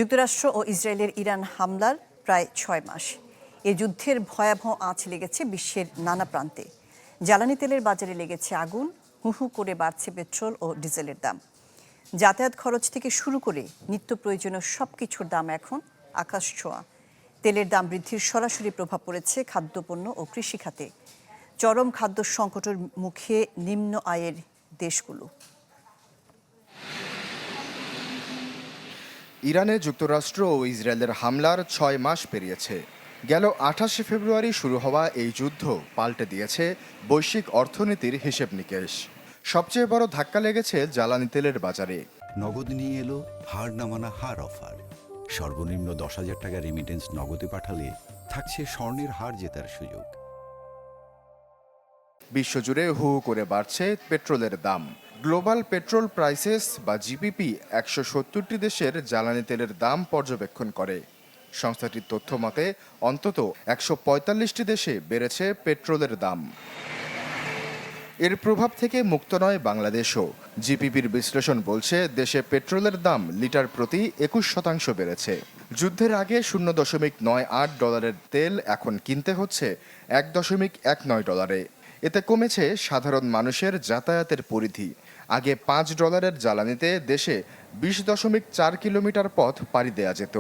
যুক্তরাষ্ট্র ও ইসরায়েলের ইরান হামলার প্রায় ৬ মাস। এ যুদ্ধের ভয়াবহ আঁচ লেগেছে বিশ্বের নানা প্রান্তে। জ্বালানি তেলের বাজারে লেগেছে আগুন, হু হু করে বাড়ছে পেট্রোল ও ডিজেলের দাম। যাতায়াত খরচ থেকে শুরু করে নিত্য প্রয়োজনীয় সবকিছুর দাম এখন আকাশ ছোঁয়া। তেলের দাম বৃদ্ধির সরাসরি প্রভাব পড়েছে খাদ্যপণ্য ও কৃষি খাতে। চরম খাদ্য সংকটের মুখে নিম্ন আয়ের দেশগুলো। ইরানে যুক্তরাষ্ট্র ও ইসরায়েলের হামলার ৬ মাস পেরিয়েছে। গেল ২৮ ফেব্রুয়ারি শুরু হওয়া এই যুদ্ধ পাল্টে দিয়েছে বৈশ্বিক অর্থনীতির হিসেব নিকেশ। সবচেয়ে বড় ধাক্কা লেগেছে জ্বালানি তেলের বাজারে। নগদ নিয়ে এলো হার না মানা হার অফার। সর্বনিম্ন ১০,০০০ টাকা রেমিটেন্স নগদে পাঠালে থাকছে স্বর্ণের হার জেতার সুযোগ। বিশ্বজুড়ে হু হু করে বাড়ছে পেট্রোলের দাম। গ্লোবাল পেট্রোল প্রাইসেস বা জিপিপি ১৭০টি দেশের জ্বালানি তেলের দাম পর্যবেক্ষণ করে। সংস্থাটির তথ্য মতে অন্তত ১৪৫টি দেশে বেড়েছে পেট্রোলের দাম। এর প্রভাব থেকে মুক্ত নয় বাংলাদেশও। জিপিপির বিশ্লেষণ বলছে দেশে পেট্রোলের দাম লিটার প্রতি ২১% বেড়েছে। যুদ্ধের আগে $0.98 তেল এখন কিনতে হচ্ছে $1.19। এতে কমেছে সাধারণ মানুষের যাতায়াতের পরিধি। আগে $5 জ্বালানিতে দেশে ২০.৪ কিলোমিটার পথ পাড়ি দেয়া যেত,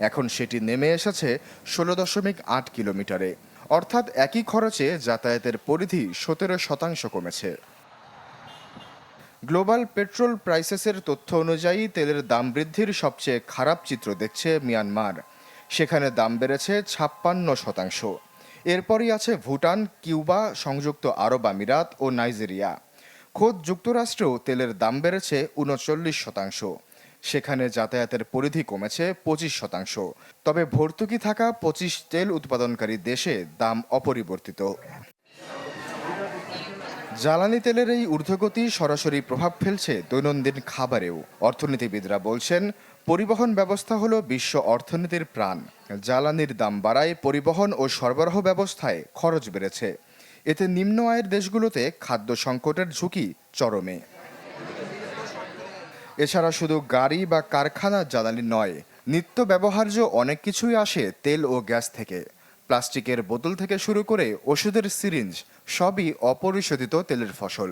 এখন সেটি নেমে এসেছে ১৬.৮ কিলোমিটারে। অর্থাৎ একই খরচে যাতায়াতের পরিধি ১৭% কমেছে। গ্লোবাল পেট্রোল প্রাইসেসের তথ্য অনুযায়ী তেলের দাম বৃদ্ধির সবচেয়ে খারাপ চিত্র দেখছে মিয়ানমার। সেখানে দাম বেড়েছে ৫৬%। এরপরই আছে ভুটান, কিউবা, সংযুক্ত আরব আমিরাত ও নাইজেরিয়া। খোদ যুক্তরাষ্ট্রেও তেলের দাম বেড়েছে ৩৯%। সেখানে যাতায়াতের পরিধি কমেছে ২৫%। তবে ভর্তুকি থাকা ২৫ তেল উৎপাদনকারী দেশে দাম অপরিবর্তিত। জ্বালানি তেলের এই ঊর্ধ্বগতি সরাসরি প্রভাব ফেলছে দৈনন্দিন খাবারেও। অর্থনীতিবিদরা বলছেন, পরিবহন ব্যবস্থা হলো বিশ্ব অর্থনীতির প্রাণ। জ্বালানির দাম বাড়ায় পরিবহন ও সরবরাহ ব্যবস্থায় খরচ বেড়েছে। এতে নিম্ন আয়ের দেশগুলোতে খাদ্য সংকটের ঝুঁকি চরমে। এছাড়া শুধু গাড়ি বা কারখানার জ্বালানি নয়, নিত্য ব্যবহার্য অনেক কিছুই আসে তেল ও গ্যাস থেকে। প্লাস্টিকের বোতল থেকে শুরু করে ওষুধের সিরিঞ্জ সবই অপরিশোধিত তেলের ফসল।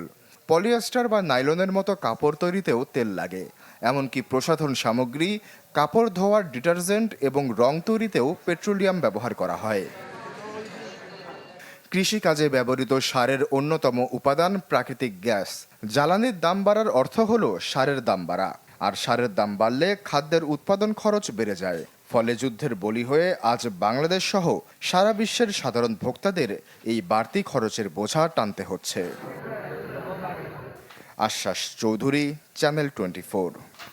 পলিয়েস্টার বা নাইলনের মতো কাপড় তৈরিতেও তেল লাগে। এমনকি প্রসাধন সামগ্রী, কাপড় ধোয়ার ডিটারজেন্ট এবং রং তৈরিতেও পেট্রোলিয়াম ব্যবহার করা হয়। কৃষিকাজে ব্যবহৃত সারের অন্যতম উপাদান প্রাকৃতিক গ্যাস। জ্বালানির দাম বাড়ার অর্থ হলো সারের দাম বাড়া, আর সারের দাম বাড়লে খাদ্যের উৎপাদন খরচ বেড়ে যায়। ফলে যুদ্ধের বলি হয়ে আজ বাংলাদেশ সহ সারা বিশ্বের সাধারণ ভোক্তাদের এই বাড়তি খরচের বোঝা টানতে হচ্ছে। আশ্বাস চৌধুরী, চ্যানেল 24।